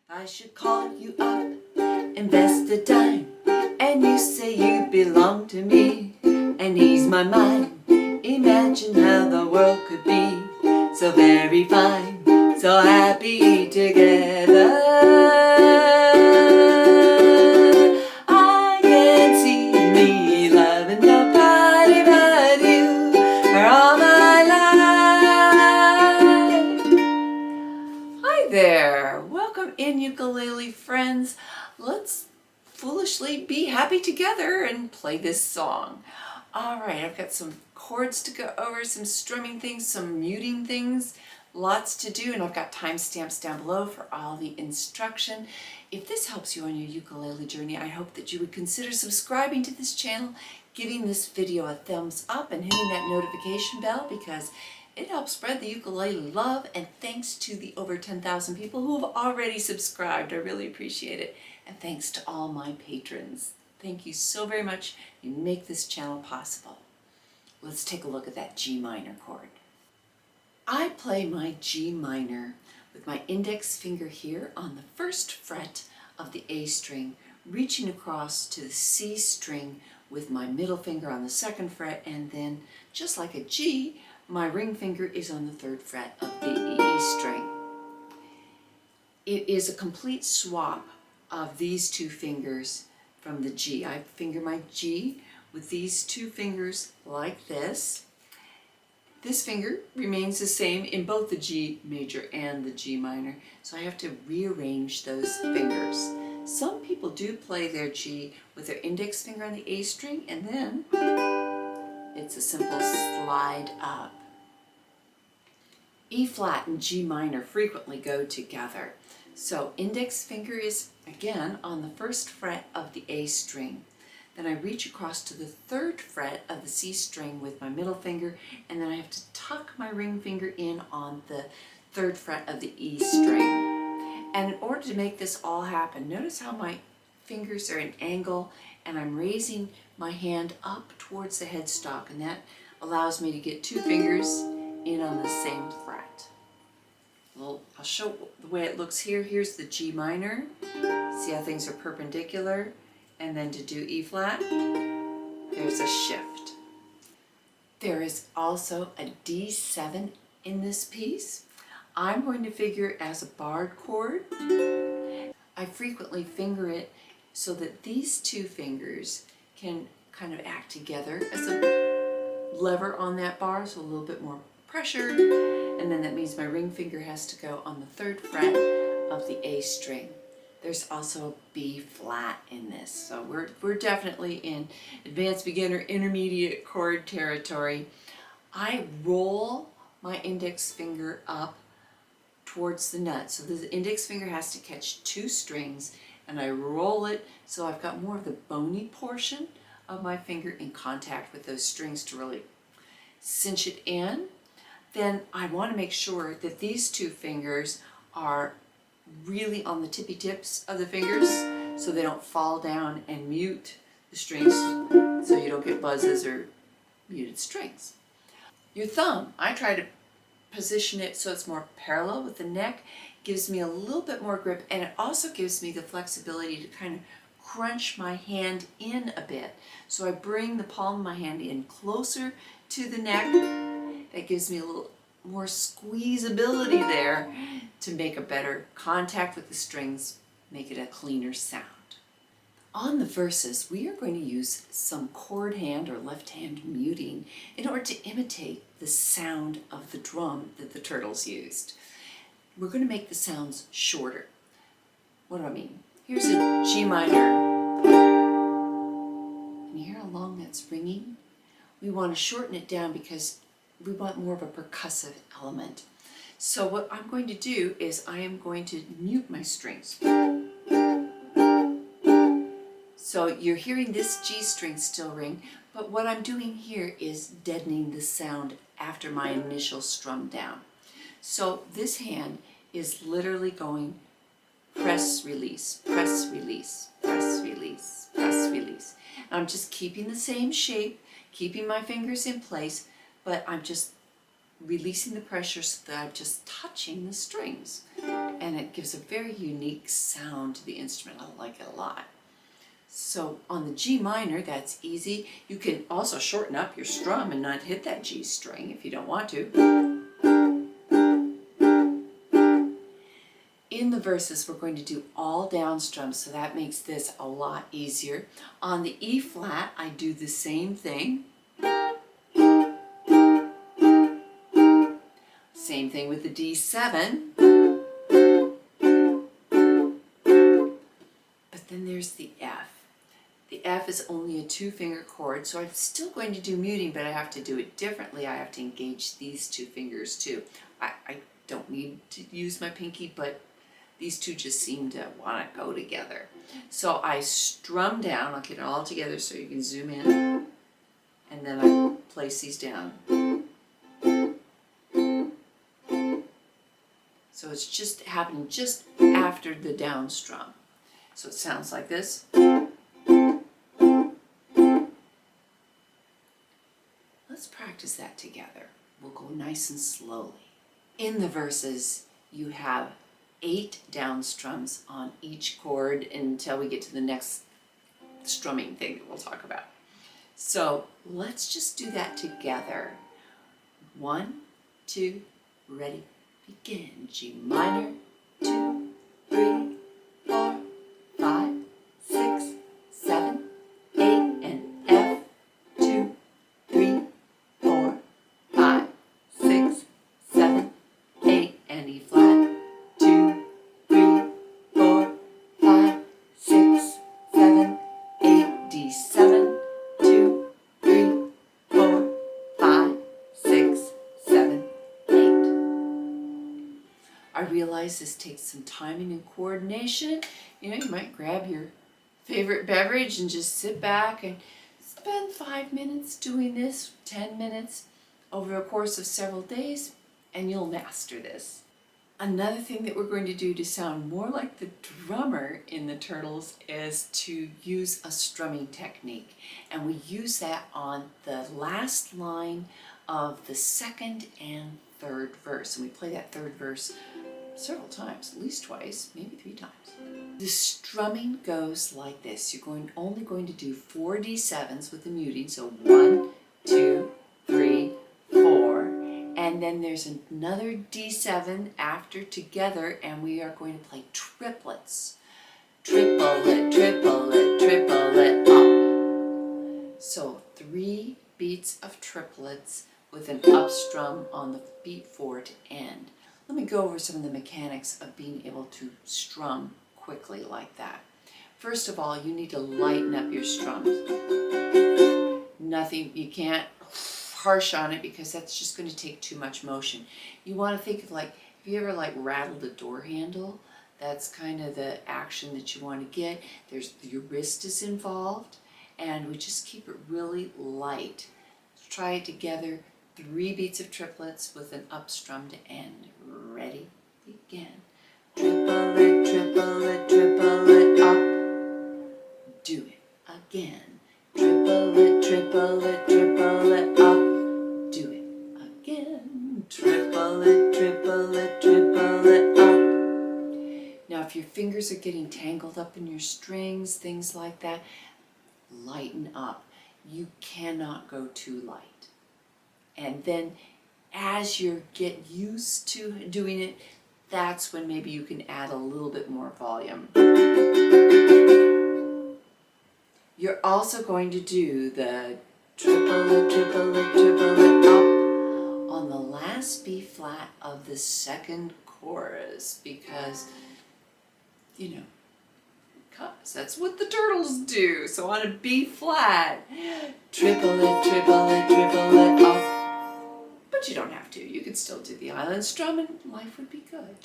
I should call you up, invest the time, and you say you belong to me, and ease my mind. Imagine how the world could be so very fine, so happy together. I can see me loving nobody but you for all my life. Hi there, welcome in ukulele friends. Let's foolishly be happy together and play this song. All right, I've got some chords to go over, some strumming things, some muting things, lots to do, and I've got timestamps down below for all the instruction. If this helps you on your ukulele journey, I hope that you would consider subscribing to this channel, giving this video a thumbs up, and hitting that notification bell because it helps spread the ukulele love, and thanks to the over 10,000 people who have already subscribed. I really appreciate it. And thanks to all my patrons. Thank you so very much. You make this channel possible. Let's take a look at that G minor chord. I play my G minor with my index finger here on the first fret of the A string, reaching across to the C string with my middle finger on the second fret, and then just like a G, my ring finger is on the third fret of the E string. It is a complete swap of these two fingers from the G. I finger my G with these two fingers like this. This finger remains the same in both the G major and the G minor, so I have to rearrange those fingers. Some people do play their G with their index finger on the A string, and then it's a simple slide up. E flat and G minor frequently go together. So index finger is again on the first fret of the A string. Then I reach across to the third fret of the C string with my middle finger, and then I have to tuck my ring finger in on the third fret of the E string. And in order to make this all happen, notice how my fingers are at an angle and I'm raising my hand up towards the headstock, and that allows me to get two fingers in on the same fret. Well, I'll show the way it looks here. Here's the G minor. See how things are perpendicular? And then to do E flat, there's a shift. There is also a D7 in this piece. I'm going to figure it as a barred chord. I frequently finger it so that these two fingers can kind of act together as a lever on that bar, so a little bit more pressure, and then that means my ring finger has to go on the third fret of the A string. There's also a B flat in this, so we're definitely in advanced beginner intermediate chord territory. I roll my index finger up towards the nut, so the index finger has to catch two strings, and I roll it so I've got more of the bony portion of my finger in contact with those strings to really cinch it in. Then I want to make sure that these two fingers are really on the tippy tips of the fingers so they don't fall down and mute the strings, so you don't get buzzes or muted strings. Your thumb, I try to position it so it's more parallel with the neck, gives me a little bit more grip, and it also gives me the flexibility to kind of crunch my hand in a bit. So I bring the palm of my hand in closer to the neck. That gives me a little more squeezability there to make a better contact with the strings, make it a cleaner sound. On the verses, we are going to use some chord hand or left hand muting in order to imitate the sound of the drum that the Turtles used. We're going to make the sounds shorter. What do I mean? Here's a G minor. And you hear how long that's ringing? We want to shorten it down because we want more of a percussive element. So what I'm going to do is I am going to mute my strings. So you're hearing this G string still ring, but what I'm doing here is deadening the sound after my initial strum down. So this hand is literally going press, release, press, release, press, release, press, release. And I'm just keeping the same shape, keeping my fingers in place, but I'm just releasing the pressure so that I'm just touching the strings. And and it gives a very unique sound to the instrument. I like it a lot. So on the G minor, that's easy. You can also shorten up your strum and not hit that G string if you don't want to. In the verses, we're going to do all down strums, so that makes this a lot easier. On the E flat, I do the same thing. Same thing with the D7. But then there's the F. The F is only a 2-finger chord, so I'm still going to do muting, but I have to do it differently. I have to engage these 2 fingers too. I don't need to use my pinky, but these two just seem to want to go together. So I strum down, I'll get it all together so you can zoom in, and then I place these down. So it's just happening just after the down strum. So it sounds like this. Let's practice that together. We'll go nice and slowly. In the verses, you have 8 down strums on each chord until we get to the next strumming thing that we'll talk about. So let's just do that together. 1, 2, ready, begin. G minor, 2, 3, 4, 5, 6, 7, 8, and F, 2, 3, 4, 5, 6, 7, 8, and E flat, 2, 3, 4, 5, 6, 7, 8, D7, 2, 3, 4, 5, 6, 7, 8. I realize this takes some timing and coordination. You know, you might grab your favorite beverage and just sit back and spend 5 minutes doing this, 10 minutes over a course of several days, and you'll master this. Another thing that we're going to do to sound more like the drummer in the Turtles is to use a strumming technique. And we use that on the last line of the second and third verse. And we play that third verse several times, at least twice, maybe 3 times. The strumming goes like this. You're only going to do 4 D7s with the muting. So 1, 2, 3, 4. And then there's another D7 after together, and we are going to play triplets. Triplet, triplet, triplet, up. So 3 beats of triplets with an up strum on the beat 4 to end. Let me go over some of the mechanics of being able to strum quickly like that. First of all, you need to lighten up your strums. Nothing, you can't harsh on it because that's just going to take too much motion. You want to think of like, have you ever like rattled a door handle? That's kind of the action that you want to get. Your wrist is involved, and we just keep it really light. Let's try it together. 3 beats of triplets with an up strum to end. Ready, begin. Triplet, triplet, triplet, up. Do it again. Triplet, triplet, triplet, up. Do it again. Triplet, triplet, triplet, up. Now if your fingers are getting tangled up in your strings, things like that, lighten up. You cannot go too light. And then as you get used to doing it, that's when maybe you can add a little bit more volume. You're also going to do the triplet, triplet, triplet up on the last B flat of the second chorus because, you know, because that's what the Turtles do. So on a B flat, triplet, triplet, triplet up. But you don't have to. You could still do the island strum and life would be good.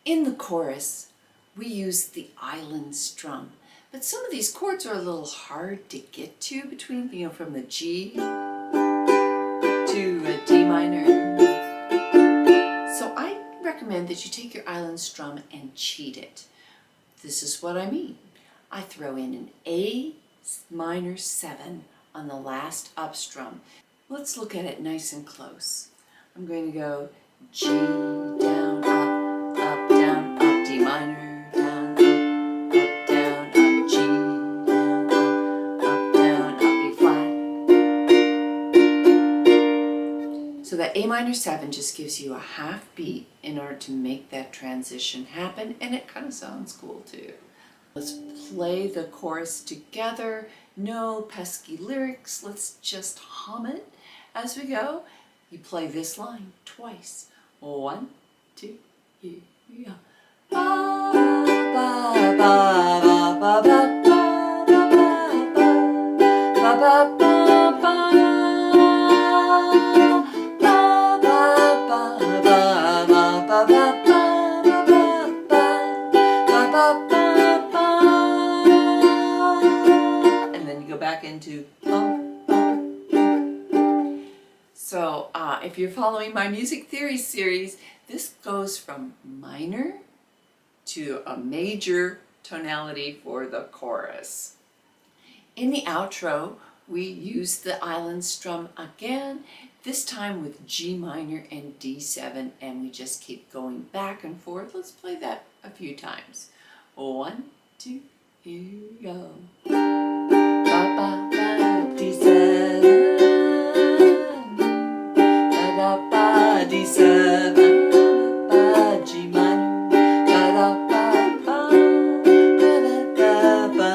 In the chorus, we use the island strum. But some of these chords are a little hard to get to between, you know, from the G to a D minor. So I recommend that you take your island strum and cheat it. This is what I mean. I throw in an A minor 7 on the last up strum. Let's look at it nice and close. I'm going to go G, down, up, down, up, D minor, down, up, down, up, G, down, up, down, up, B flat. So that A minor 7 just gives you a half beat in order to make that transition happen, and it kind of sounds cool too. Let's play the chorus together. No pesky lyrics, let's just hum it as we go. You play this line twice. 1, 2, here we go. Ba, ba, ba, ba, ba, ba, ba, ba, ba, ba, ba, ba. And then you go back into So if you're following my music theory series, this goes from minor to a major tonality for the chorus. In the outro, we use the island strum again, this time with G minor and D7, and we just keep going back and forth. Let's play that a few times. 1, 2, here we go. Ba, ba, ba, D7. Ba, ba, ba, D7. Ba, G minor. Ba, da, ba, ba. Ba, da, ba, ba.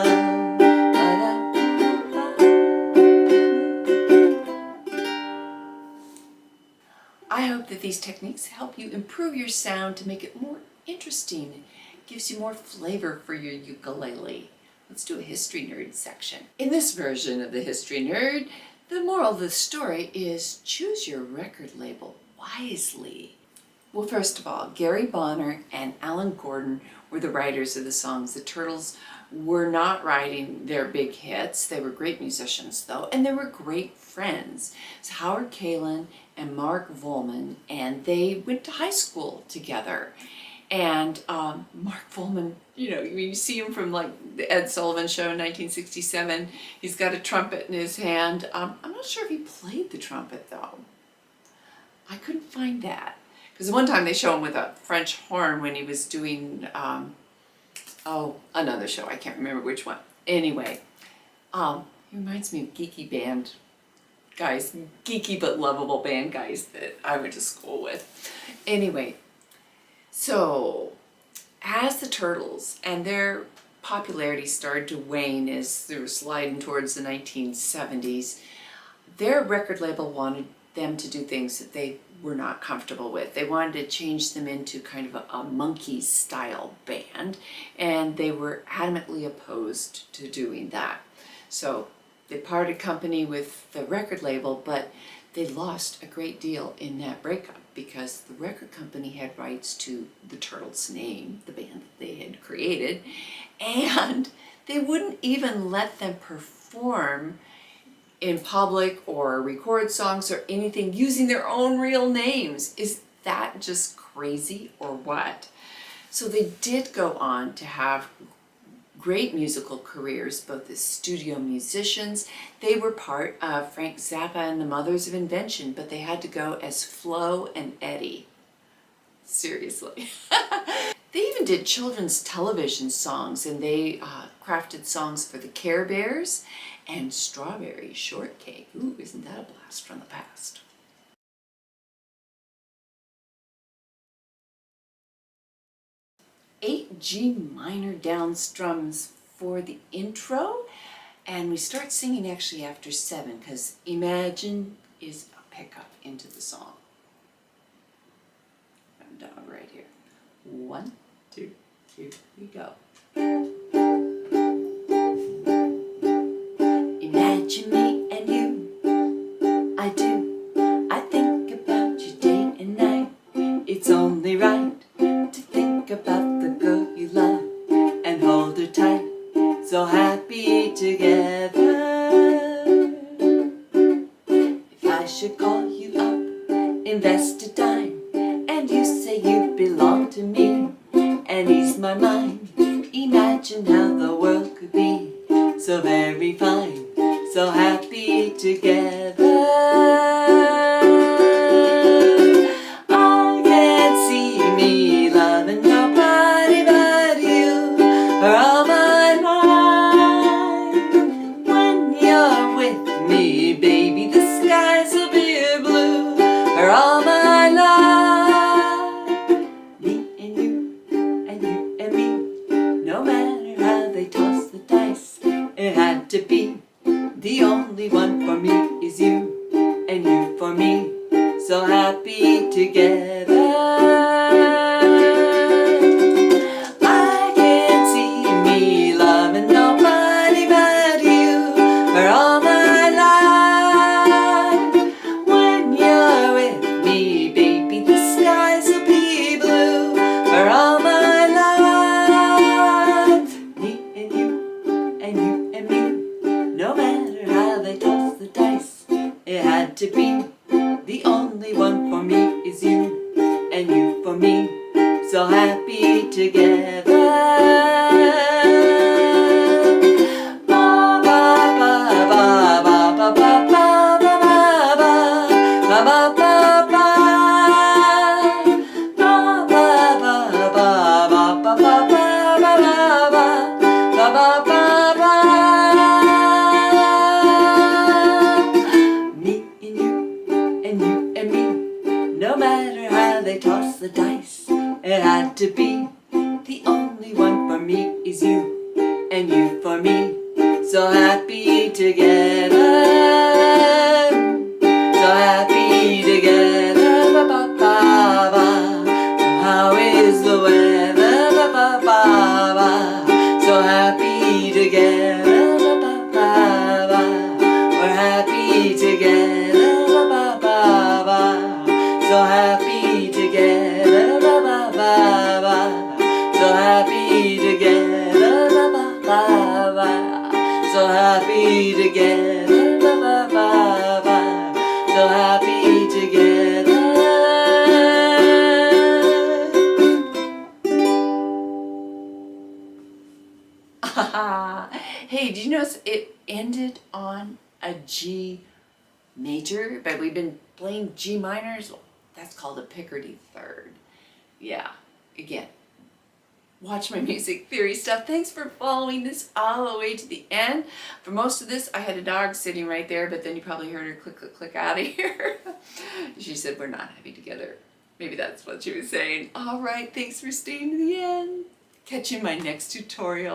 I hope that these techniques help you improve your sound to make it more interesting. It gives you more flavor for your ukulele. Let's do a History Nerd section. In this version of the History Nerd, the moral of the story is choose your record label wisely. Well, first of all, Gary Bonner and Alan Gordon were the writers of the songs. The Turtles were not writing their big hits. They were great musicians, though, and they were great friends. It's Howard Kalin and Mark Volman, and they went to high school together. And Mark Volman, you see him from like the Ed Sullivan Show in 1967. He's got a trumpet in his hand. I'm not sure if he played the trumpet, though. I couldn't find that. Because one time they show him with a French horn when he was doing, another show. I can't remember which one. Anyway, he reminds me of geeky band guys, geeky but lovable band guys that I went to school with. Anyway, so as the Turtles and their popularity started to wane as they were sliding towards the 1970s, their record label wanted them to do things that they were not comfortable with. They wanted to change them into kind of a Monkees style band, and they were adamantly opposed to doing that. So they parted company with the record label, but they lost a great deal in that breakup because the record company had rights to the Turtles' name, the band that they had created, and they wouldn't even let them perform in public or record songs or anything using their own real names. Is that just crazy or what? So they did go on to have great musical careers, both as studio musicians. They were part of Frank Zappa and the Mothers of Invention, but they had to go as Flo and Eddie. Seriously. They even did children's television songs, and they crafted songs for the Care Bears and Strawberry Shortcake. Ooh, isn't that a blast from the past? Eight G minor down strums for the intro, and we start singing actually after 7 because Imagine is a pickup into the song. I'm down right here. 1, 2, here we go. Imagine me and you, I do. I think about you day and night. It's only right to think about the girl you love and hold her tight. So happy together. If I should call you up, invest a dime, and you say you belong to me and ease my mind, imagine how the world could be so very fine, so happy together. I so happy together. Ba ba ba ba ba ba ba ba ba ba ba ba ba ba. Me and you and you and me, no matter how they toss the dice, it had to be. The only one for me is you, and you for me, so happy together, so happy together. Ba ba ba ba. How is the weather? Ba ba ba ba. So happy together. Ba ba ba ba. We're happy together. Ba ba ba ba. So happy together. Ba ba ba ba. So happy together. Ba ba ba ba. So happy together. Ba ba ba ba. So happy together. Hey, did you notice it ended on a G major, but we've been playing G minors? That's called a Picardy third. Yeah, again, watch my music theory stuff. Thanks for following this all the way to the end. For most of this, I had a dog sitting right there, but then you probably heard her click, click, click out of here. She said, we're not happy together. Maybe that's what she was saying. All right, thanks for staying to the end. Catch you in my next tutorial.